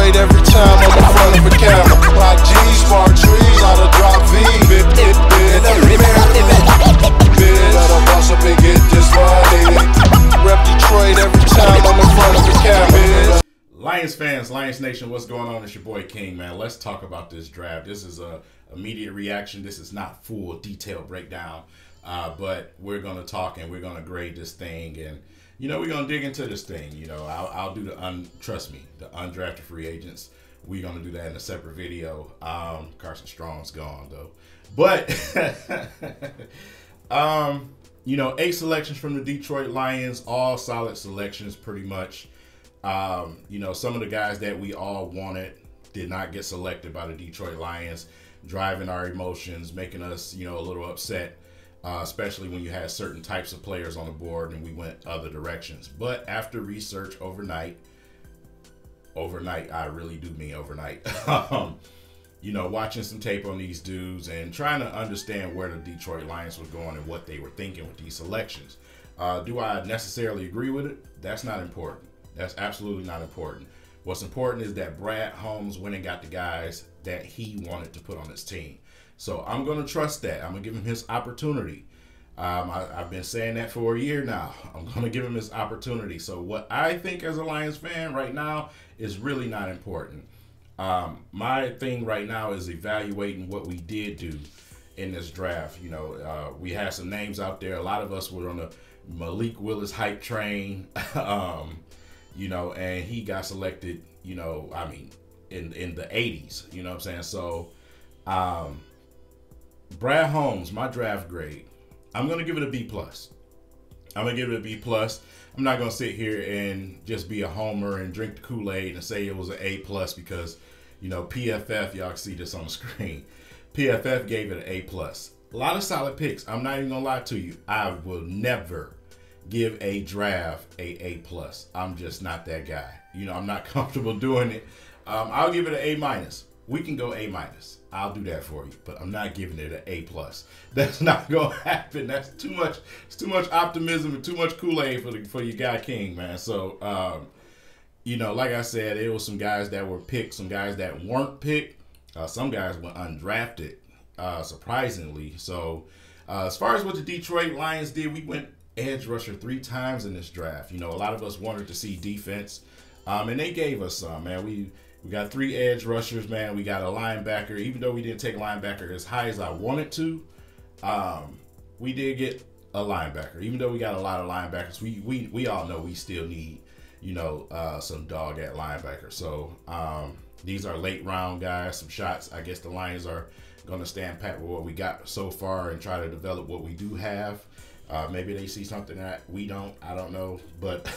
Detroit every time I'm in front of a camera. Block G, smart trees, out of drop V. Better boss up and get this money. Rep Detroit every time I'm in front of a camera. Lions fans, Lions Nation, what's going on? It's your boy King, man. Let's talk about this draft. This is a immediate reaction. This is not full detailed breakdown, but we're gonna talk and we're gonna grade this thing, and we're gonna dig into this thing. I'll do trust me, the undrafted free agents. We're gonna do that in a separate video. Carson Strong's gone though, but 8 selections from the Detroit Lions, all solid selections, pretty much. Some of the guys that we all wanted did not get selected by the Detroit Lions, driving our emotions, making us, a little upset, especially when you had certain types of players on the board and we went other directions. But after research overnight, I really do mean overnight, watching some tape on these dudes and trying to understand where the Detroit Lions were going and what they were thinking with these selections. Do I necessarily agree with it? That's not important. That's absolutely not important. What's important is that Brad Holmes went and got the guys that he wanted to put on his team. So I'm going to trust that. I'm going to give him his opportunity. I've been saying that for a year now. I'm going to give him his opportunity. So what I think as a Lions fan right now is really not important. My thing right now is evaluating what we did do in this draft. We had some names out there. A lot of us were on the Malik Willis hype train. And he got selected, in the 80s, you know what I'm saying? So, Brad Holmes, my draft grade, I'm going to give it a B+. I'm going to give it a B+. I'm not going to sit here and just be a homer and drink the Kool-Aid and say it was an A+ because, PFF, y'all can see this on the screen. PFF gave it an A+. A lot of solid picks. I'm not even going to lie to you. I will never give a draft a A+. I'm just not that guy. I'm not comfortable doing it. I'll give it an A-. We can go A-. I'll do that for you, but I'm not giving it an A+. That's not gonna happen. That's too much. It's too much optimism and too much Kool-Aid for your guy King, man. So, like I said, there was some guys that were picked, some guys that weren't picked, some guys went undrafted, surprisingly. So, as far as what the Detroit Lions did, we went edge rusher 3 times in this draft. A lot of us wanted to see defense, and they gave us some, man. We got 3 edge rushers, man. We got a linebacker. Even though we didn't take linebacker as high as I wanted to, we did get a linebacker. Even though we got a lot of linebackers, we all know we still need, some dog at linebacker. So these are late round guys, some shots. I guess the Lions are going to stand pat with what we got so far and try to develop what we do have. Maybe they see something that we don't. I don't know. But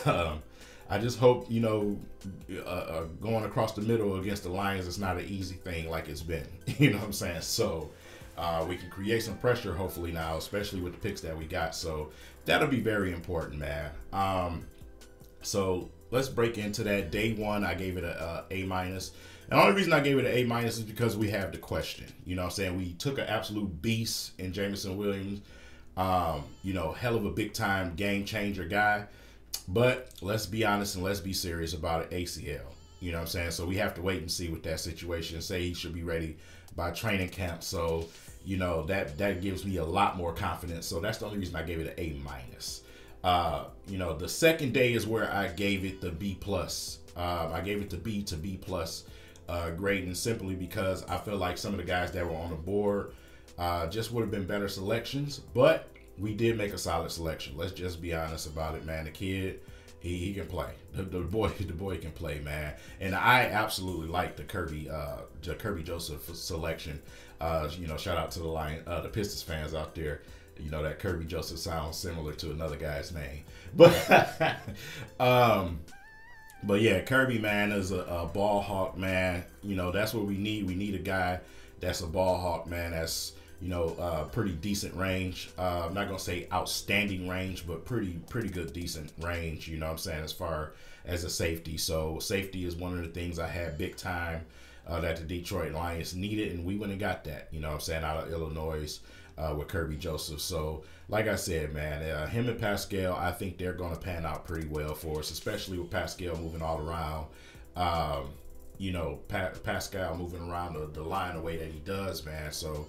I just hope, going across the middle against the Lions is not an easy thing like it's been. You know what I'm saying? So we can create some pressure hopefully now, especially with the picks that we got. So that'll be very important, man. So let's break into that. Day 1, I gave it a A-. And the only reason I gave it an A- is because we have the question. You know what I'm saying? We took an absolute beast in Jameson Williams. Hell of a big time game changer guy, but let's be honest and let's be serious about it. ACL, you know what I'm saying? So we have to wait and see with that situation. Say he should be ready by training camp. So, that gives me a lot more confidence. So that's the only reason I gave it an A-. The second day is where I gave it the B+. I gave it the B to B+ grading simply because I feel like some of the guys that were on the board just would have been better selections, but we did make a solid selection. Let's just be honest about it, man. The kid, he can play. The boy can play, man. And I absolutely like the Kirby Joseph selection. Shout out to the Pistons fans out there. That Kirby Joseph sounds similar to another guy's name, but but yeah, Kirby, man, is a ball hawk, man. That's what we need. We need a guy that's a ball hawk, man. That's pretty decent range. I'm not gonna say outstanding range, but pretty good, decent range. You know what I'm saying, as far as a safety. So safety is one of the things I had big time that the Detroit Lions needed, and we went and got that. You know what I'm saying, out of Illinois with Kirby Joseph. So like I said, man, him and Pascal, I think they're gonna pan out pretty well for us, especially with Pascal moving all around. you know, Pascal moving around the line the way that he does, man. So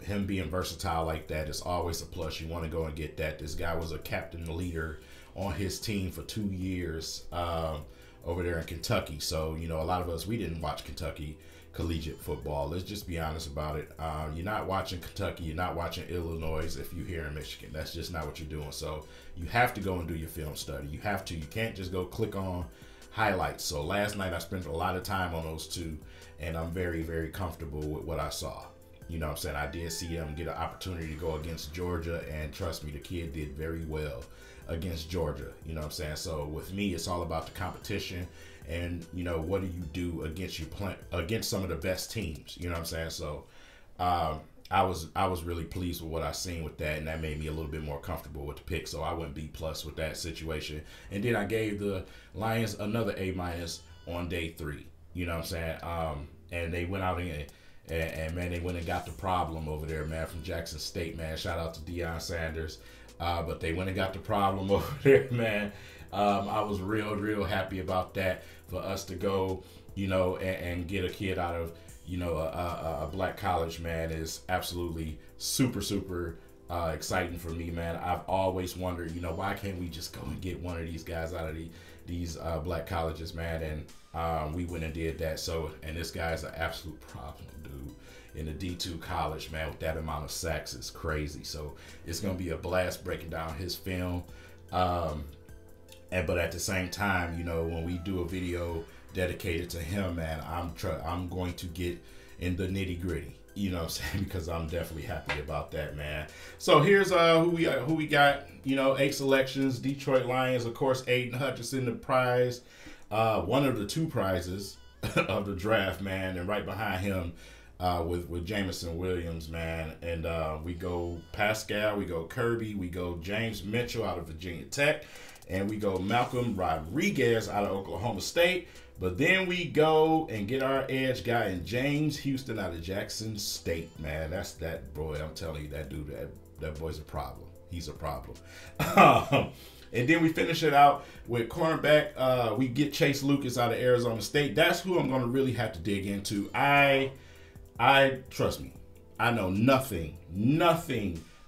him being versatile like that is always a plus. You want to go and get that. This guy was a captain leader on his team for 2 years over there in Kentucky. So, you know, a lot of us, we didn't watch Kentucky collegiate football. Let's just be honest about it. You're not watching Kentucky. You're not watching Illinois if you're here in Michigan. That's just not what you're doing. So you have to go and do your film study. You have to. You can't just go click on highlights. So last night I spent a lot of time on those two, and I'm very, very comfortable with what I saw. You know what I'm saying? I did see him get an opportunity to go against Georgia, and trust me, the kid did very well against Georgia. You know what I'm saying? So with me, it's all about the competition, and you know, what do you do against some of the best teams? You know what I'm saying? So I was really pleased with what I seen with that, and that made me a little bit more comfortable with the pick. So I went B+ with that situation, and then I gave the Lions another A- on day 3. You know what I'm saying? And they went out and man, they went and got the problem over there, man, from Jackson State, man. Shout out to Deion Sanders. But they went and got the problem over there, man. I was real happy about that, for us to go, you know, and get a kid out of, you know, a black college, man, is absolutely super exciting for me, man. I've always wondered, you know, why can't we just go and get one of these guys out of these black colleges, man? And we went and did that. So, and this guy's an absolute problem, dude. In the D2 college, man, with that amount of sacks, is crazy. So it's gonna be a blast breaking down his film. But at the same time, you know, when we do a video dedicated to him, man, I'm going to get in the nitty gritty. You know what I'm saying? Because I'm definitely happy about that, man. So here's who we got. You know, 8 selections. Detroit Lions, of course. Aiden Hutchinson, the prize, one of the 2 prizes of the draft, man. And right behind him, with Jamison Williams, man. And we go Pascal, we go Kirby, we go James Mitchell out of Virginia Tech, and we go Malcolm Rodriguez out of Oklahoma State. But then we go and get our edge guy in James Houston out of Jackson State, man. That's that boy. I'm telling you, that dude, that boy's a problem. He's a problem. And then we finish it out with cornerback. We get Chase Lucas out of Arizona State. That's who I'm going to really have to dig into. I trust me, I know nothing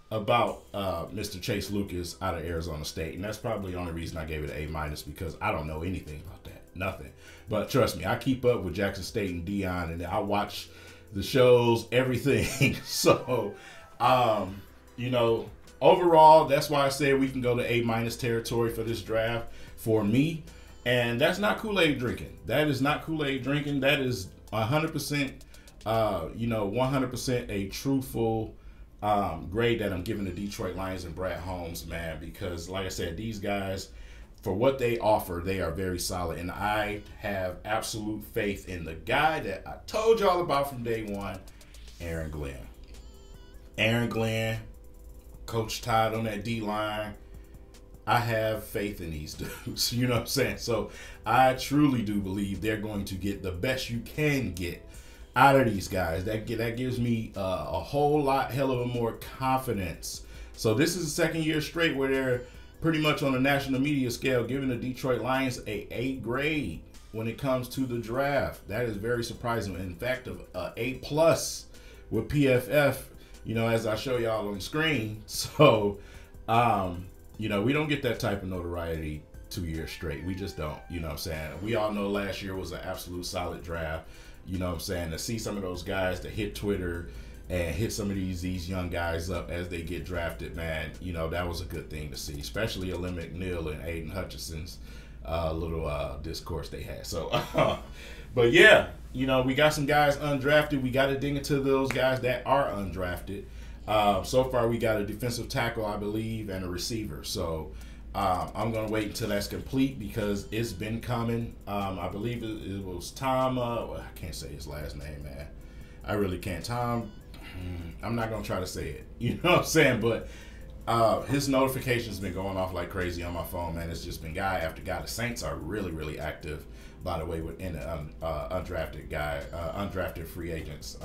about Mr. Chase Lucas out of Arizona State, and that's probably the only reason I gave it an A- because I don't know anything about that, nothing. But trust me, I keep up with Jackson State and Deion, and I watch the shows, everything. So, you know, overall, that's why I said we can go to A- territory for this draft for me, and that's not Kool-Aid drinking. That is not Kool-Aid drinking. That is 100%. You know, 100% a truthful grade that I'm giving the Detroit Lions and Brad Holmes, man, because like I said, these guys, for what they offer, they are very solid, and I have absolute faith in the guy that I told y'all about from day one, Aaron Glenn. Aaron Glenn, Coach Todd on that D-line. I have faith in these dudes, you know what I'm saying? So I truly do believe they're going to get the best you can get out of these guys. That gives me a whole lot, hell of a more confidence. So this is the second year straight where they're pretty much on a national media scale giving the Detroit Lions a grade when it comes to the draft. That is very surprising. In fact, A+ with PFF, you know, as I show y'all on the screen. So, you know, we don't get that type of notoriety 2 years straight. We just don't, you know what I'm saying? We all know last year was an absolute solid draft. You know what I'm saying? To see some of those guys to hit Twitter and hit some of these young guys up as they get drafted, man, you know, that was a good thing to see, especially Alim McNeil and Aiden Hutchinson's little discourse they had. So, but yeah, you know, we got some guys undrafted. We got to dig into those guys that are undrafted. So far, we got a defensive tackle, I believe, and a receiver. So, I'm going to wait until that's complete because it's been coming. I believe it was Tom. Well, I can't say his last name, man. I really can't. Tom, I'm not going to try to say it. You know what I'm saying? But his notifications been going off like crazy on my phone, man. It's just been guy after guy. The Saints are really active, by the way, within the undrafted free agents.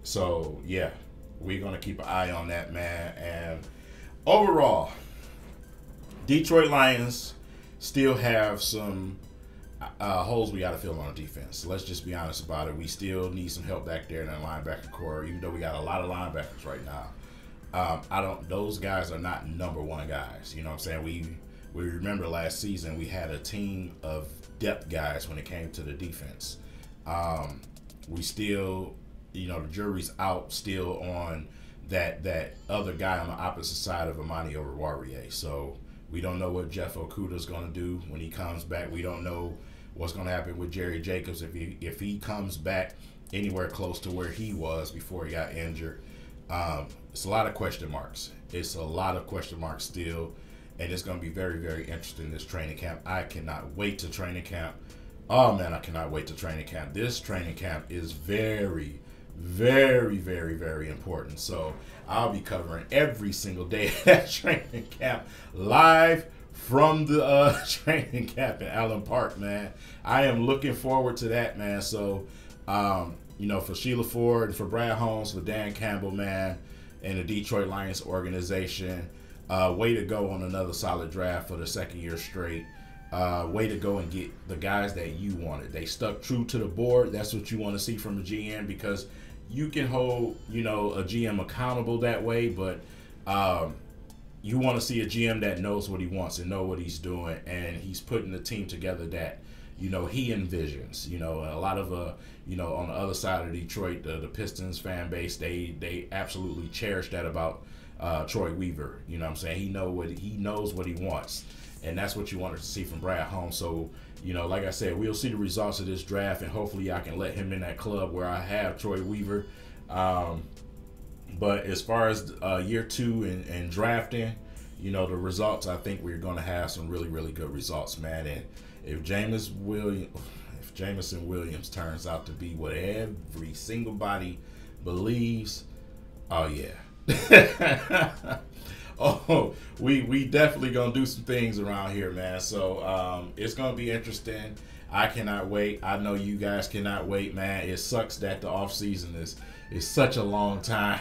So, yeah, we're going to keep an eye on that, man. And overall, Detroit Lions still have some, holes we got to fill on defense. Let's just be honest about it. We still need some help back there in that linebacker core, even though we got a lot of linebackers right now. Those guys are not #1 guys. You know what I'm saying? We remember last season we had a team of depth guys when it came to the defense. We still, you know, the jury's out still on that other guy on the opposite side of Amani Oruwariye. So we don't know what Jeff Okudah's going to do when he comes back. We don't know what's going to happen with Jerry Jacobs if he comes back anywhere close to where he was before he got injured. It's a lot of question marks. It's a lot of question marks still, and it's going to be very, very interesting this training camp. I cannot wait to training camp. Oh man, I cannot wait to training camp. This training camp is very, very, very, very important. So I'll be covering every single day of that training camp live from the training camp in Allen Park, man. I am looking forward to that, man. So, you know, for Sheila Ford, for Brad Holmes, for Dan Campbell, man, and the Detroit Lions organization, way to go on another solid draft for the second year straight. Way to go and get the guys that you wanted. They stuck true to the board. That's what you want to see from a GM, because you can hold, you know, a GM accountable that way, but you want to see a GM that knows what he wants and know what he's doing, and he's putting the team together that, you know, he envisions. You know, a lot of you know, on the other side of Detroit, the Pistons fan base, they absolutely cherish that about Troy Weaver. You know what I'm saying? He knows what he wants, and that's what you wanted to see from Brad Holmes. So, you know, like I said, we'll see the results of this draft, and hopefully I can let him in that club where I have Troy Weaver. But as far as year 2 and drafting, you know, the results, I think we're going to have some really, really good results, man. And if Jameson Williams turns out to be what every single body believes, oh yeah. Oh, we definitely gonna do some things around here, man. So it's gonna be interesting. I cannot wait. I know you guys cannot wait, man. It sucks that the off season is such a long time,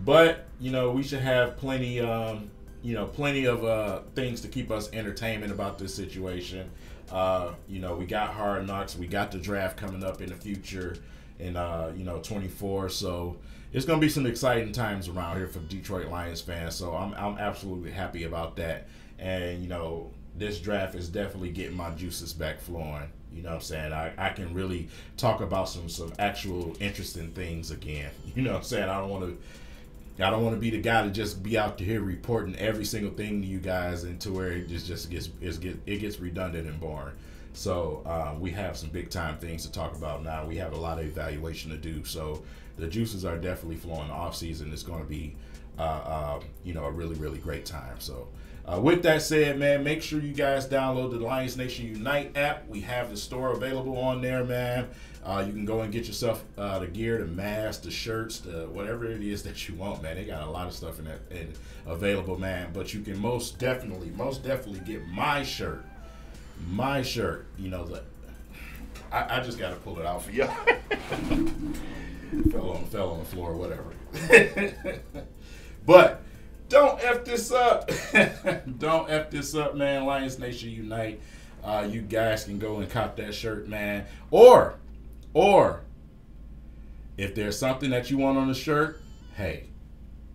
but you know, we should have plenty of things to keep us entertainment about this situation. You know, we got Hard Knocks, we got the draft coming up in the future in 24. So it's gonna be some exciting times around here for Detroit Lions fans. So I'm absolutely happy about that. And you know, this draft is definitely getting my juices back flowing. You know what I'm saying? I can really talk about some actual interesting things again. You know what I'm saying? I don't want to be the guy to just be out here reporting every single thing to you guys, and to where it just gets redundant and boring. So we have some big time things to talk about now. We have a lot of evaluation to do. So the juices are definitely flowing. The off season is going to be a really, really great time. So with that said, man, make sure you guys download the Lions Nation Unite app. We have the store available on there, man. You can go and get yourself the gear, the masks, the shirts, the whatever it is that you want, man. They got a lot of stuff in that available, man. But you can most definitely get my shirt. My shirt. You know, I just got to pull it out for y'all. fell on the floor, whatever. But don't F this up. Don't F this up, man. Lions Nation Unite. You guys can go and cop that shirt, man. Or if there's something that you want on the shirt, hey,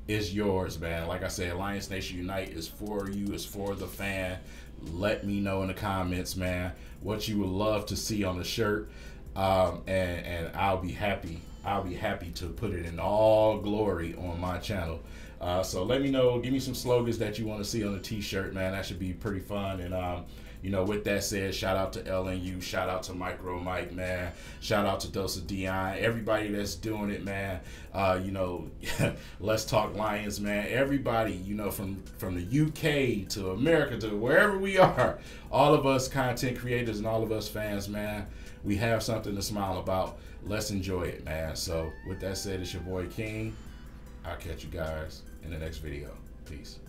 it's yours, man. Like I said, Lions Nation Unite is for you. It's for the fan. Let me know in the comments, man, what you would love to see on the shirt. And I'll be happy. I'll be happy to put it in all glory on my channel. So let me know. Give me some slogans that you want to see on the t-shirt, man. That should be pretty fun. And you know, with that said, shout out to LNU, shout out to Micro Mike, man. Shout out to Dosa Dion, everybody that's doing it, man. You know, let's talk Lions, man. Everybody, you know, from the UK to America to wherever we are, all of us content creators and all of us fans, man, we have something to smile about. Let's enjoy it, man. So with that said, it's your boy King. I'll catch you guys in the next video. Peace.